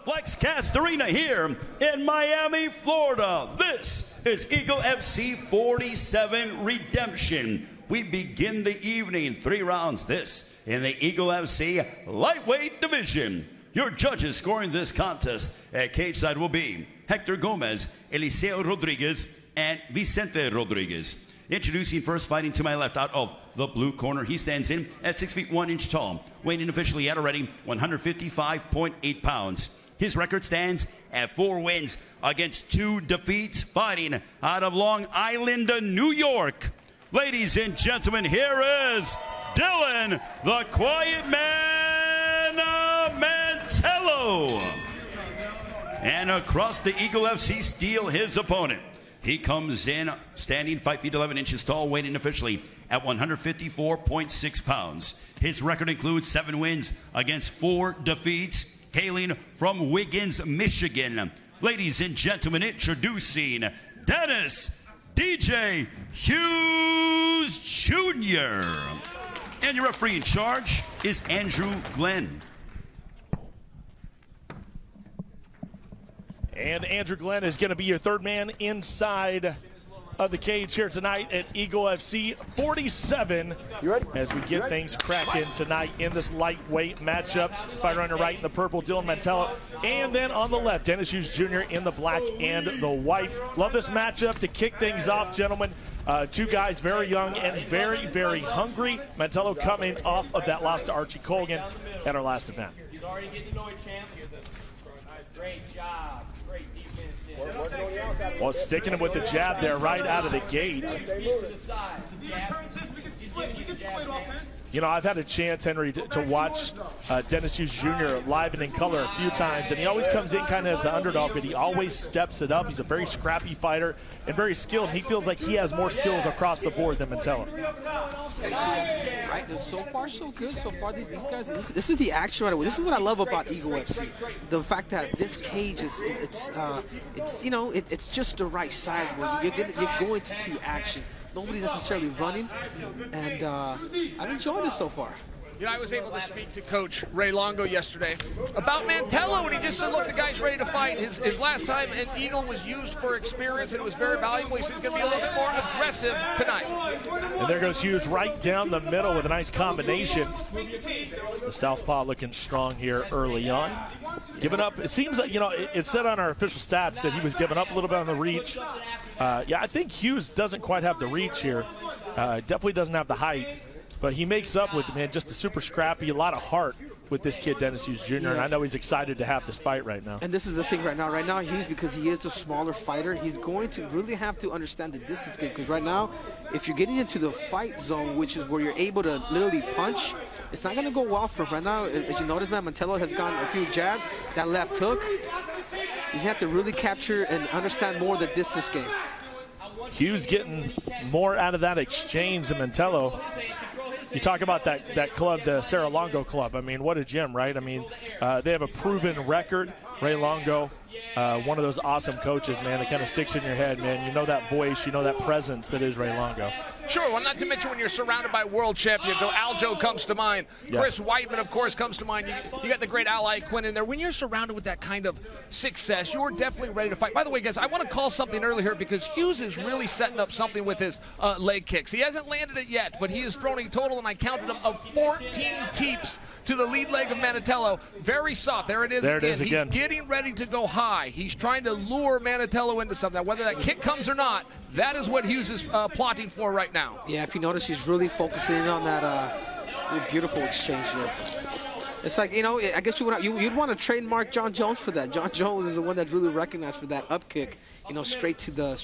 FlexCast Arena here in Miami, Florida. This is Eagle FC 47 Redemption. We begin the evening, 3 rounds. This in the Eagle FC lightweight division. Your judges scoring this contest at cage side will be Hector Gomez, Eliseo Rodriguez, and Vicente Rodriguez. Introducing first, fighting to my left out of the blue corner. He stands in at 6 feet 1 inch tall, weighing officially at already 155.8 pounds. His record stands at 4 wins against 2 defeats, fighting out of Long Island, New York. Ladies and gentlemen, here is Dylan, the Quiet Man Mantello. And across the Eagle FC steel, his opponent. He comes in standing 5 feet 11 inches tall, weighing officially at 154.6 pounds. His record includes 7 wins against 4 defeats, hailing from Wiggins, Michigan. Ladies and gentlemen, introducing Dennis DJ Hughes Jr. And your referee in charge is Andrew Glenn. And Andrew Glenn is going to be your third man inside of the cage here tonight at Eagle FC 47. You ready? As we get things cracking tonight in this lightweight matchup. Fighter on the right in the purple, Dylan Mantello. And then on the left, Dennis Hughes Jr. in the black and the white. Love this matchup to kick things off, gentlemen. 2 guys very young and very, very hungry. Mantello coming off of that loss to Archie Colgan at our last event. He's already getting to know a champ. Great job. Great defense. Well, sticking him with the jab there right out of the gate. You know, I've had a chance, Henry, to watch Dennis Hughes Jr. live and in color a few times, and he always comes in kind of as the underdog, but he always steps it up. He's a very scrappy fighter and very skilled. He feels like he has more skills across the board than Mantello. Right, so far so good. So far these guys, this is the action right away. This is what I love about Eagle FC. The fact that this cage is, it's you know, it's just the right size where you're going to see action. Nobody's necessarily running, and I've enjoyed this so far. You know, I was able to speak to Coach Ray Longo yesterday about Mantello, and he just said, look, the guy's ready to fight. His last time at Eagle was used for experience, and it was very valuable. He said he's going to be a little bit more aggressive tonight. And there goes Hughes right down the middle with a nice combination. The southpaw looking strong here early on. Giving up, it seems like, you know, it said on our official stats that he was giving up a little bit on the reach. Yeah, I think Hughes doesn't quite have the reach here. Definitely doesn't have the height. But he makes up with, man, just a super scrappy, a lot of heart with this kid, Dennis Hughes Jr., and I know he's excited to have this fight right now. And this is the thing right now. Right now, Hughes, because he is a smaller fighter, he's going to really have to understand the distance game. Because right now, if you're getting into the fight zone, which is where you're able to literally punch, it's not going to go well for him. Right now, as you notice, man, Mantello has gone a few jabs. That left hook, he's going to have to really capture and understand more the distance game. Hughes getting more out of that exchange than Mantello. You talk about that club, the Cerro Longo Club. I mean, what a gym, right? I mean, they have a proven record. Ray Longo, one of those awesome coaches, man, that kind of sticks in your head, man. You know that voice, you know that presence that is Ray Longo. Sure, well, not to mention when you're surrounded by world champions. So Aljo comes to mind. Yeah. Chris Weidman, of course, comes to mind. You got the great Ally Quinn in there. When you're surrounded with that kind of success, you're definitely ready to fight. By the way, guys, I want to call something early here because Hughes is really setting up something with his leg kicks. He hasn't landed it yet, but he is throwing a total, and I counted them, of 14 teeps to the lead leg of Mantello. Very soft. There it is again. He's getting ready to go high. He's trying to lure Mantello into something. Now, whether that kick comes or not, that is what Hughes is plotting for right now. Yeah, if you notice, he's really focusing in on that beautiful exchange there. It's like, you know, I guess you'd want to trademark John Jones for that. John Jones is the one that's really recognized for that up kick, you know, straight to the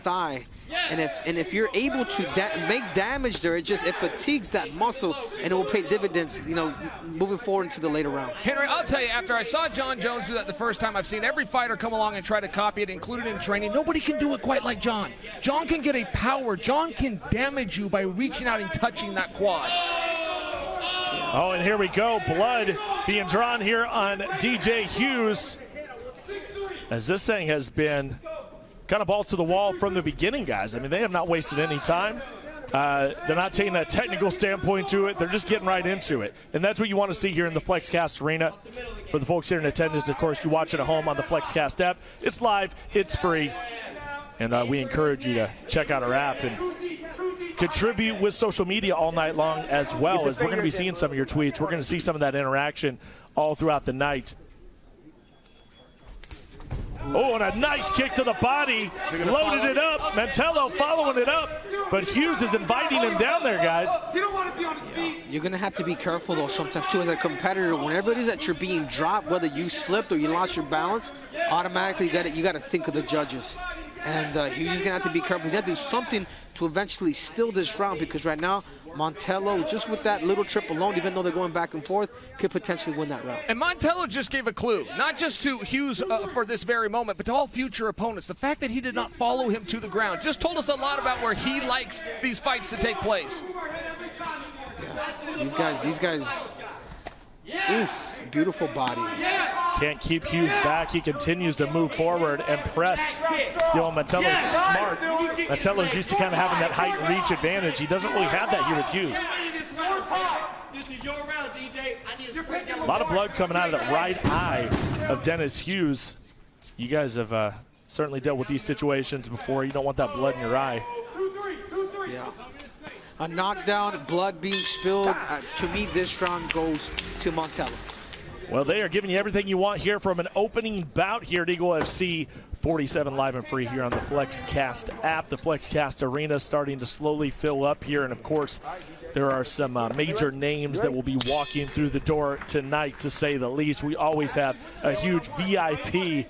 thigh. And if you're able to make damage there, it fatigues that muscle, and it will pay dividends, you know, moving forward into the later rounds. Henry, I'll tell you, after I saw John Jones do that the first time, I've seen every fighter come along and try to copy it, including in training. Nobody can do it quite like John. John can get a power. John can damage you by reaching out and touching that quad. Oh, and here we go. Blood being drawn here on DJ Hughes, as this thing has been kind of balls to the wall from the beginning, guys. I mean, they have not wasted any time. They're not taking that technical standpoint to it. They're just getting right into it. And that's what you want to see here in the FlexCast Arena. For the folks here in attendance, of course, you watch it at home on the FlexCast app. It's live. It's free. And we encourage you to check out our app and contribute with social media all night long, as well as we're going to be seeing some of your tweets. We're going to see some of that interaction all throughout the night. Oh, and a nice kick to the body. Loaded it up. Mantello following it up. But Hughes is inviting him down there, guys. You're going to have to be careful, though, sometimes, too, as a competitor. Whenever it is that you're being dropped, whether you slipped or you lost your balance, automatically you got to think of the judges. And Hughes is going to have to be careful. He's got to do something to eventually steal this round, because right now, Mantello, just with that little trip alone, even though they're going back and forth, could potentially win that round. And Mantello just gave a clue, not just to Hughes for this very moment, but to all future opponents. The fact that he did not follow him to the ground just told us a lot about where he likes these fights to take place. Yeah. These guys, oof, beautiful body. Can't keep Hughes back. He continues to move forward and press. Still, Mantello's smart. Mantello's used to kind of having that height and reach advantage. He doesn't really have that here with Hughes. A lot of blood coming out of the right eye of Dennis Hughes. You guys have certainly dealt with these situations before. You don't want that blood in your eye. Yeah. A knockdown, blood being spilled. To me, this round goes to Mantello. Well, they are giving you everything you want here from an opening bout here at Eagle FC 47 live and free here on the FlexCast app. The FlexCast Arena starting to slowly fill up here. And, of course, there are some major names that will be walking through the door tonight, to say the least. We always have a huge VIP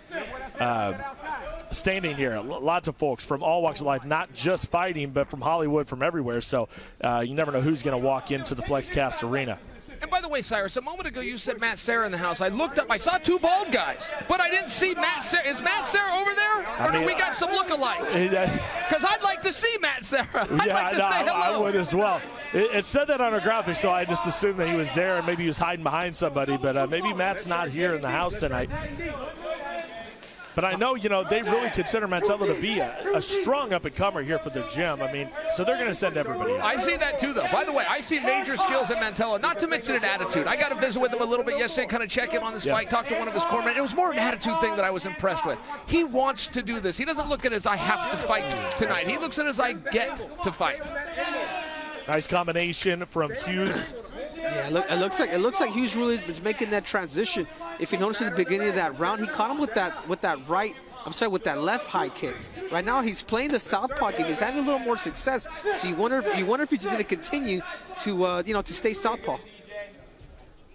standing here. Lots of folks from all walks of life, not just fighting, but from Hollywood, from everywhere. So you never know who's going to walk into the FlexCast Arena. And by the way, Cyrus, a moment ago you said Matt Serra in the house. I looked up, I saw two bald guys, but I didn't see Matt Serra. Is Matt Serra over there? Or do we got some lookalikes? Because I'd like to see Matt Serra. I'd like to say hello. I would as well. It said that on our graphic, so I just assumed that he was there and maybe he was hiding behind somebody, but maybe Matt's not here in the house tonight. But I know, they really consider Mantello to be a strong up-and-comer here for their gym. I mean, so they're going to send everybody out. I see that, too, though. By the way, I see major skills in Mantello, not to mention an attitude. I got to visit with him a little bit yesterday, kind of check in on this fight, talk to one of his cornermen. It was more an attitude thing that I was impressed with. He wants to do this. He doesn't look at it as I have to fight tonight. He looks at it as I get to fight. Nice combination from Hughes. Yeah, it looks like Hughes really is making that transition. If you notice at the beginning of that round, he caught him with that left high kick. Right now, he's playing the southpaw game. He's having a little more success. So you wonder if he's just going to continue to to stay southpaw.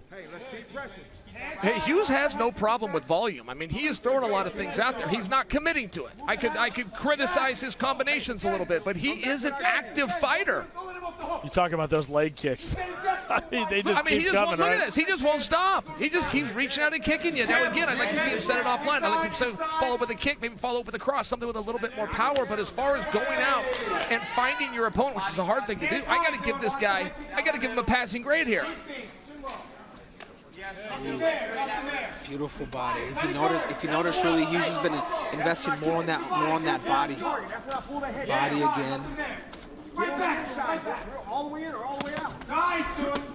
Hey, let's keep pressing. Hey, Hughes has no problem with volume. I mean, he is throwing a lot of things out there. He's not committing to it. I could criticize his combinations a little bit, but he is an active fighter. You talking about those leg kicks? They just keep coming, look at this. He just won't stop. He just keeps reaching out and kicking you. Now, again, I'd like to see him set it offline. I'd like him to follow up with a kick, maybe follow up with a cross, something with a little bit more power. But as far as going out and finding your opponent, which is a hard thing to do, I got to give this guy, him a passing grade here. Beautiful body. If you notice, really, Hughes has been investing more on that body. Body again. All the way in or all the way out?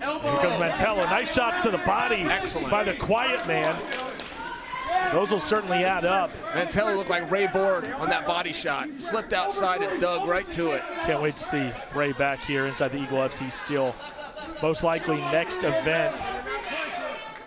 Here comes Mantello. Nice shots to the body. Excellent. By the quiet man. Those will certainly add up. Mantello looked like Ray Borg on that body shot. Slipped outside and dug right to it. Can't wait to see Ray back here inside the Eagle FC Steel. Most likely next event.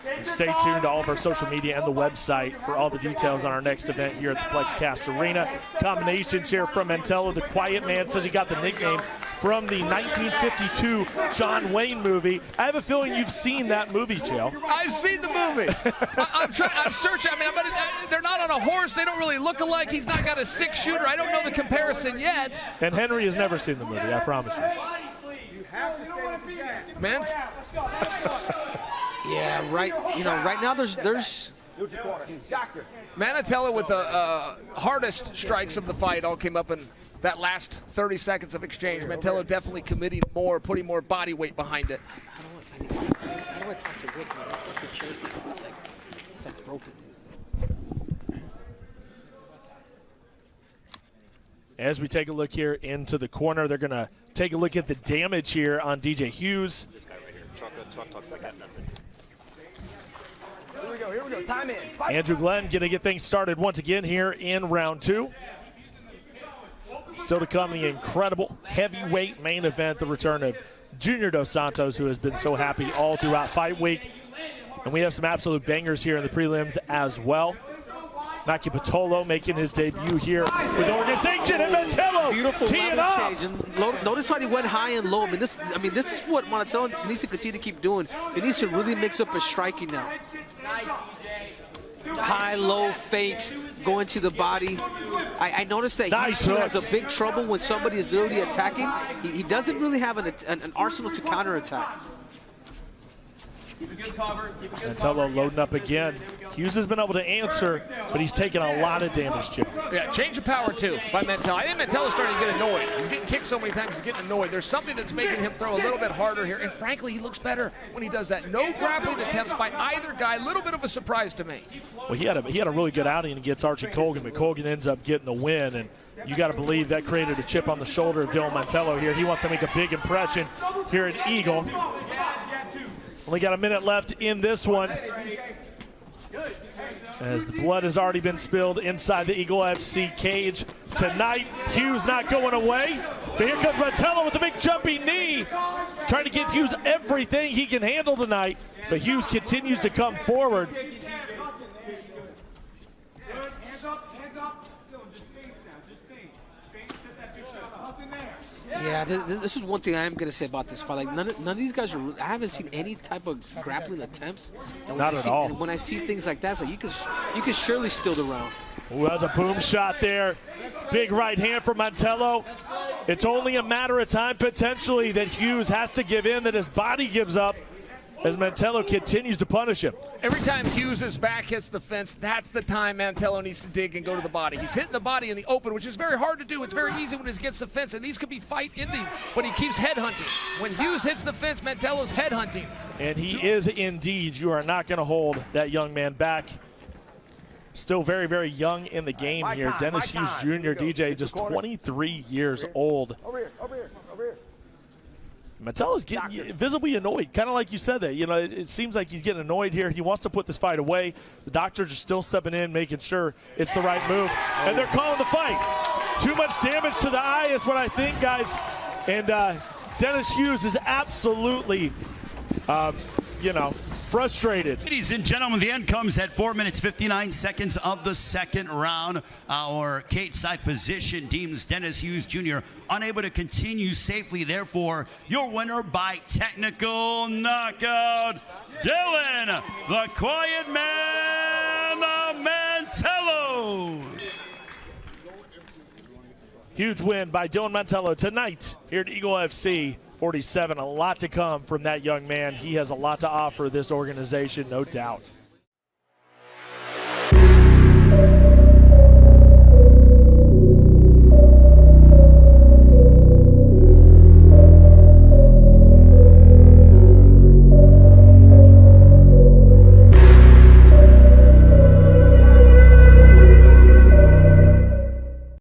And stay tuned to all of our social media and the website for all the details on our next event here at the FlexCast Arena. Combinations here from Mantello. The quiet man says he got the nickname from the 1952 John Wayne movie. I have a feeling you've seen that movie, Chael. I've seen the movie. I'm searching. I mean, they're not on a horse. They don't really look alike. He's not got a six-shooter. I don't know the comparison yet. And Henry has never seen the movie, I promise you. Man. Yeah, right. Right now there's Mantello with the hardest strikes of the fight all came up in that last 30 seconds of exchange. Mantello definitely committing more, putting more body weight behind it. How do I talk to Rick? It's like broken. As we take a look here into the corner, they're going to take a look at the damage here on DJ Hughes. This guy right here. Truck, that's it. Here we go. Time in. Fight. Andrew Glenn going to get things started once again here in round 2. Still to come, the incredible heavyweight main event, the return of Junior Dos Santos, who has been so happy all throughout fight week. And we have some absolute bangers here in the prelims as well. Maki Patolo making his debut here with the organization, and Mantello Beautiful teeing level up. change. And notice how he went high and low. I mean, this is what Mantello needs to continue to keep doing. He needs to really mix up his striking now. High, low fakes, going to the body. I noticed that Nice he has hooks. a big trouble when somebody is literally attacking. He doesn't really have an arsenal to counterattack. Mantello loading up again. Hughes has been able to answer, but he's taken a lot of damage, Jim. Yeah, change of power, too, by Mantello. I think Mantello's starting to get annoyed. He's getting kicked so many times, he's getting annoyed. There's something that's making him throw a little bit harder here, and frankly, he looks better when he does that. No grappling attempts by either guy. A little bit of a surprise to me. Well, he had a really good outing against Archie Colgan, but Colgan ends up getting the win, and you got to believe that created a chip on the shoulder of Dylan Mantello here. He wants to make a big impression here at Eagle. Only got a minute left in this one, as the blood has already been spilled inside the Eagle FC cage tonight. Hughes not going away, but here comes Mantello with the big jumping knee, trying to give Hughes everything he can handle tonight, but Hughes continues to come forward. Yeah, this is one thing I am going to say about this fight. Like none of these guys are. I haven't seen any type of grappling attempts. And Not at all. And when I see things like that, it's like you can surely steal the round. Ooh, that's a boom shot there. Big right hand from Mantello. It's only a matter of time potentially that Hughes has to give in, that his body gives up, as Mantello continues to punish him. Every time Hughes' back hits the fence, that's the time Mantello needs to dig and go to the body. He's hitting the body in the open, which is very hard to do. It's very easy when he's against the fence, and these could be fight ending, but he keeps headhunting. When Hughes hits the fence, Mantello's headhunting. And he is indeed. You are not going to hold that young man back. Still very, very young in the game here. Dennis Hughes Jr., DJ, just 23 years old. Over here. Mantello's getting visibly annoyed, kind of like you said that. You know, it seems like he's getting annoyed here. He wants to put this fight away. The doctors are still stepping in, making sure it's the right move. And they're calling the fight. Too much damage to the eye is what I think, guys. And Dennis Hughes is absolutely, frustrated. Ladies and gentlemen, the end comes at 4 minutes 59 seconds of the second round. Our cage side physician deems Dennis Hughes Jr. unable to continue safely. Therefore, your winner by technical knockout, Dylan the Quiet Man Mantello. Huge win by Dylan Mantello tonight here at Eagle FC 47. A lot to come from that young man. He has a lot to offer this organization, no doubt.